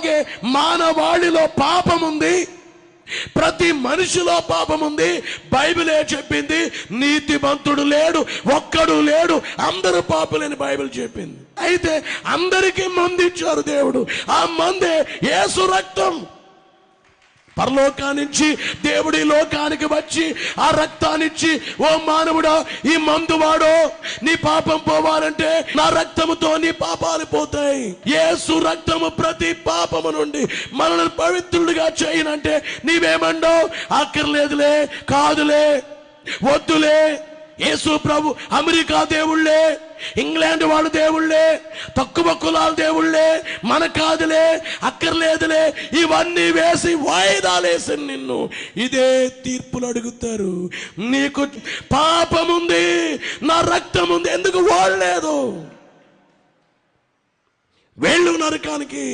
అలాగే మానవాళిలో పాపం ఉంది, ప్రతి మనిషిలో పాపం ఉంది. బైబిలే చెప్పింది, నీతిమంతుడు లేడు, ఒక్కడు లేడు, అందరూ పాపులని బైబిల్ చెప్పింది. అయితే అందరికీ మందు ఇచ్చారు దేవుడు. ఆ మందే యేసు రక్తం. పరలోకాన్నించి దేవుడి లోకానికి వచ్చి ఆ రక్తాన్నిచ్చి, ఓ మానవుడా, ఈ మందు వాడో, నీ పాపం పోవాలంటే నా రక్తముతో నీ పాపాలు పోతాయి. యేసు రక్తము ప్రతి పాపము నుండి మనల్ని పవిత్రుడిగా చేయనంటే నీవేమంటావు? అక్కర్లేదులే, కాదులే, వద్దులే. యేసు ప్రభు అమెరికా దేవుళ్ళే, ఇంగ్లాండ్ వాళ్ళు దేవుళ్ళే, తక్కువ కులాల దేవుళ్ళే, మన కాదులే, అక్కర్లేదులే, ఇవన్నీ వేసి వాయిదాలేసి నిన్ను ఇదే తీర్పులు అడుగుతారు. నీకు పాపముంది, నా రక్తం ఉంది, ఎందుకు వాడలేదు? వెళ్ళు నరకానికి.